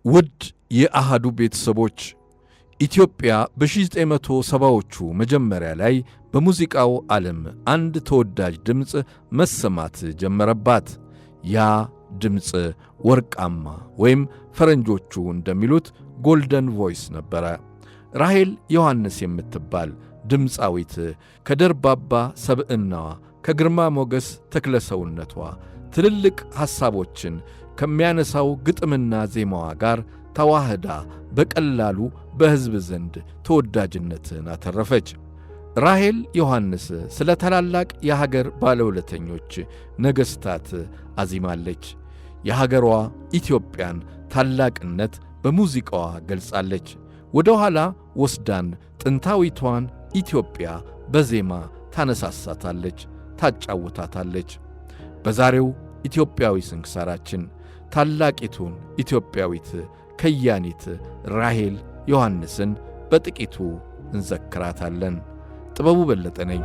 ውድ የአሃዱ ቤተሰቦች ኢትዮጵያ በ1970ዎቹ መጀመሪያ ላይ በሙዚቃው ዓለም አንድ ተወዳጅ ድምጽ መሰማት ጀመረባት። ያ ድምጽ ወርቃማ ወይም ፈረንጆቹ እንደሚሉት ጎልደን ቮይስ ነበረ። ራሔል ዮሐንስ የምትባል ድምፃዊት ከደርባባ ሰብዕናዋ ከግርማ ሞገስ ተክለሰውነቷ ትልልቅ ሐሳቦችን ከሚያነሳው ግጥምና ዜማዋ ጋር ተዋህዳ በቀላሉ በሕዝብ ዘንድ ተወዳጅነትን አተረፈች። ራሔል ዮሐንስ ስለ ታላላቅ የሀገር ባለውለተኞች ነገሥታት አዚማለች። የሀገሯ ኢትዮጵያን ታላቅነት በሙዚቃዋ ገልጻለች። ወደ ኋላ ወስዳን ጥንታዊቷን ኢትዮጵያ በዜማ ታነሳሳታለች፣ ታጫውታታለች። በዛሬው ኢትዮጵያዊ ስንክሳራችን ታላቂቱን ኢትዮጵያዊት ከያኒት ራሔል ዮሐንስን በጥቂቱ እንዘክራታለን። ጥበቡ በለጠ ነኝ።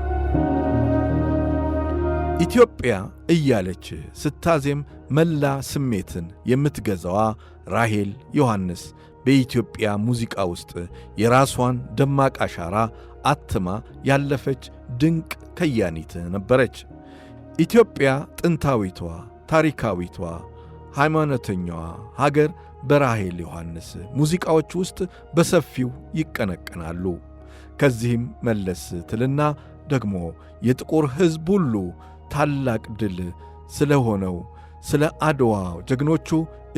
ኢትዮጵያ እያለች ስታዜም መላ ስሜትን የምትገዛዋ ራሔል ዮሐንስ በኢትዮጵያ ሙዚቃ ውስጥ የራሷን ደማቅ አሻራ አትማ ያለፈች ድንቅ ከያኒት ነበረች። ኢትዮጵያ ጥንታዊቷ፣ ታሪካዊቷ፣ ሃይማኖተኛዋ ሀገር በራሔል ዮሐንስ ሙዚቃዎች ውስጥ በሰፊው ይቀነቀናሉ። ከዚህም መለስ ትልና ደግሞ የጥቁር ሕዝብ ሁሉ ታላቅ ድል ስለ ሆነው ስለ አድዋ ጀግኖቹ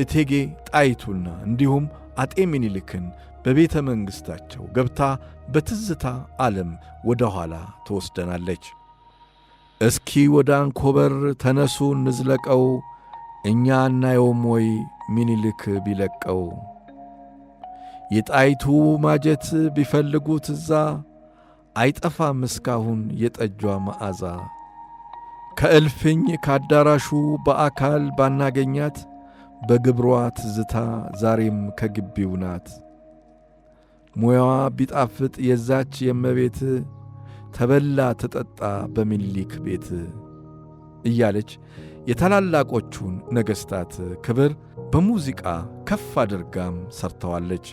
እቴጌ ጣይቱና እንዲሁም አጤ ምኒልክን በቤተ መንግሥታቸው ገብታ በትዝታ ዓለም ወደ ኋላ ትወስደናለች። እስኪ ወደ አንኮበር ተነሱ እንዝለቀው፣ እኛ እናየውም ወይ ምኒልክ ቢለቀው፣ የጣይቱ ማጀት ቢፈልጉት እዛ አይጠፋም እስካሁን የጠጇ መዓዛ። ከእልፍኝ ካዳራሹ በአካል ባናገኛት በግብሯ ትዝታ ዛሬም ከግቢው ናት። ሙያዋ ቢጣፍጥ የዛች የመቤት ተበላ ተጠጣ በምኒልክ ቤት እያለች የታላላቆቹን ነገሥታት ክብር በሙዚቃ ከፍ አድርጋም ሰርተዋለች።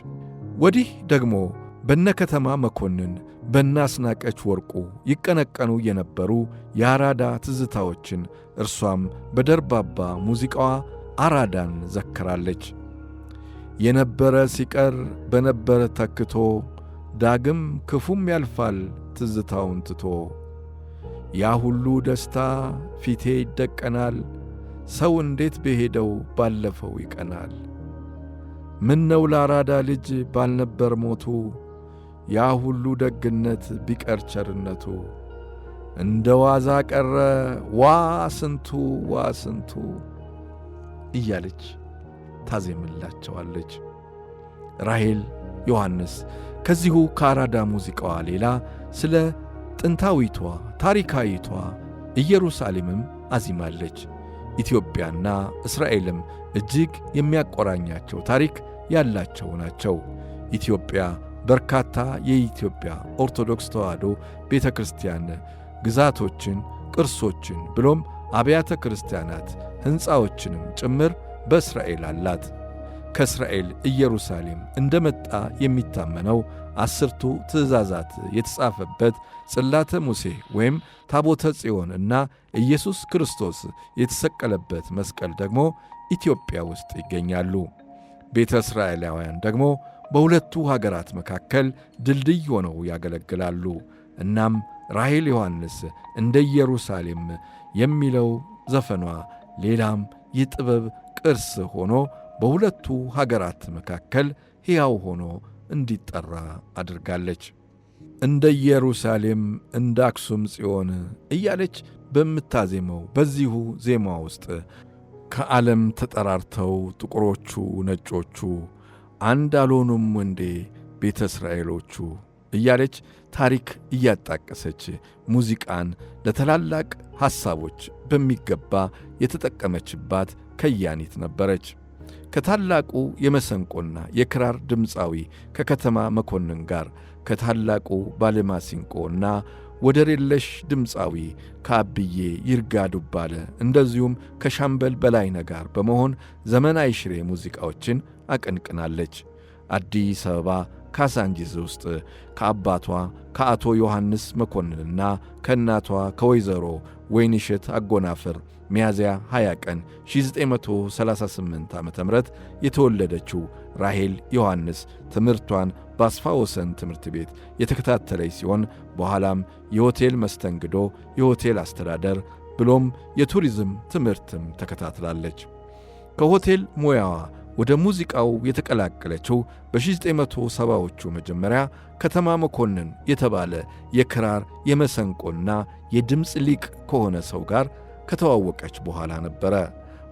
ወዲህ ደግሞ በነከተማ መኮንን በናስናቀች ወርቁ ይቀነቀኑ የነበሩ የአራዳ ትዝታዎችን እርሷም በደርባባ ሙዚቃዋ አራዳን ዘክራለች። የነበረ ሲቀር በነበረ ተክቶ ዳግም ክፉም ያልፋል ትዝታውን ትቶ። ያ ሁሉ ደስታ ፊቴ ይደቀናል፣ ሰው እንዴት በሄደው ባለፈው ይቀናል። ምነው ለአራዳ ልጅ ባልነበር ሞቱ፣ ያ ሁሉ ደግነት ቢቀር ቸርነቱ። እንደ ዋዛ ቀረ ዋ ስንቱ ዋ ስንቱ እያለች ታዜምላቸዋለች። ራሔል ዮሐንስ ከዚሁ ከአራዳ ሙዚቃዋ ሌላ ስለ ጥንታዊቷ ታሪካዊቷ ኢየሩሳሌምም አዚማለች። ኢትዮጵያና እስራኤልም እጅግ የሚያቆራኛቸው ታሪክ ያላቸው ናቸው። ኢትዮጵያ በርካታ የኢትዮጵያ ኦርቶዶክስ ተዋሕዶ ቤተ ክርስቲያን ግዛቶችን፣ ቅርሶችን ብሎም አብያተ ክርስቲያናት ሕንፃዎችንም ጭምር በእስራኤል አላት። ከእስራኤል ኢየሩሳሌም እንደመጣ የሚታመነው 10ቱ ትእዛዛት የተጻፈበት ጽላተ ሙሴ ወይም ታቦተ ጽዮን እና ኢየሱስ ክርስቶስ የተሰቀለበት መስቀል ደግሞ ኢትዮጵያ ውስጥ ይገኛሉ። ቤተ እስራኤላውያን ደግሞ በሁለቱ ሀገራት መካከል ድልድይ ሆነው ያገለግላሉ። እናም ራሔል ዮሐንስ እንደ ኢየሩሳሌም የሚለው ዘፈኗ ሌላም የጥበብ ቅርስ ሆኖ በሁለቱ ሀገራት መካከል ሕያው ሆኖ እንዲጠራ አድርጋለች። እንደ ኢየሩሳሌም እንደ አክሱም ጽዮን እያለች በምታዜመው በዚሁ ዜማ ውስጥ ከዓለም ተጠራርተው ጥቁሮቹ ነጮቹ አንድ አልሆኑም ወንዴ ቤተ እስራኤሎቹ እያለች ታሪክ እያጣቀሰች ሙዚቃን ለታላላቅ ሐሳቦች በሚገባ የተጠቀመችባት ከያኒት ነበረች። ከታላቁ የመሰንቆና የክራር ድምፃዊ ከከተማ መኮንን ጋር ከታላቁ ባለማሲንቆና ወደር የለሽ ድምፃዊ ከአብዬ ይርጋ ዱባለ እንደዚሁም ከሻምበል በላይነህ ጋር በመሆን ዘመናዊ ሽሬ ሙዚቃዎችን አቀንቅናለች። አዲስ አበባ ካሳንጂስ ውስጥ ከአባቷ ከአቶ ዮሐንስ መኮንንና ከእናቷ ከወይዘሮ ወይንሸት አጎናፍር ሚያዝያ 20 ቀን 1938 ዓ.ም የተወለደችው ራሔል ዮሐንስ ትምህርቷን በአስፋ ወሰን ትምህርት ቤት የተከታተለች ሲሆን በኋላም የሆቴል መስተንግዶ፣ የሆቴል አስተዳደር ብሎም የቱሪዝም ትምህርትም ተከታትላለች። ከሆቴል ሙያዋ ወደ ሙዚቃው የተቀላቀለችው በ1970ዎቹ መጀመሪያ ከተማ መኮንን የተባለ የክራር የመሰንቆና የድምፅ ሊቅ ከሆነ ሰው ጋር ከተዋወቀች በኋላ ነበረ።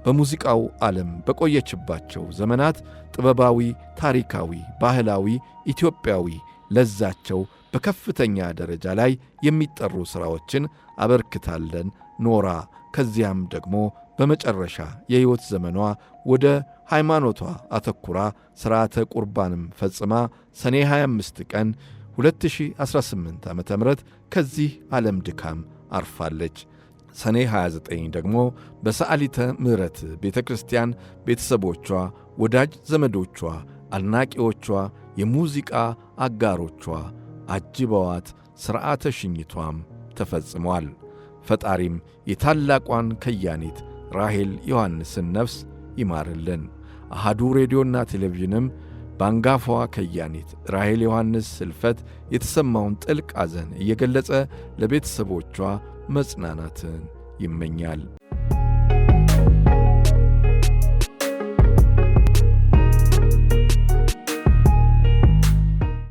በሙዚቃው ዓለም በቆየችባቸው ዘመናት ጥበባዊ፣ ታሪካዊ፣ ባህላዊ፣ ኢትዮጵያዊ ለዛቸው በከፍተኛ ደረጃ ላይ የሚጠሩ ሥራዎችን አበርክታለን ኖራ ከዚያም ደግሞ በመጨረሻ የሕይወት ዘመኗ ወደ ሃይማኖቷ አተኩራ ሥርዓተ ቁርባንም ፈጽማ ሰኔ 25 ቀን 2018 ዓ.ም ከዚህ ዓለም ድካም አርፋለች። ሰኔ 29 ደግሞ በሰዓሊተ ምሕረት ቤተ ክርስቲያን ቤተሰቦቿ፣ ወዳጅ ዘመዶቿ፣ አድናቂዎቿ፣ የሙዚቃ አጋሮቿ አጅበዋት ሥርዓተ ሽኝቷም ተፈጽሟል። ፈጣሪም የታላቋን ከያኒት ራሔል ዮሐንስን ነፍስ ይማርልን። አሃዱ ሬዲዮና ቴሌቪዥንም በአንጋፋዋ ከያኒት ራሔል ዮሐንስ ሕልፈት የተሰማውን ጥልቅ ሐዘን እየገለጸ ለቤተሰቦቿ መጽናናትን ይመኛል።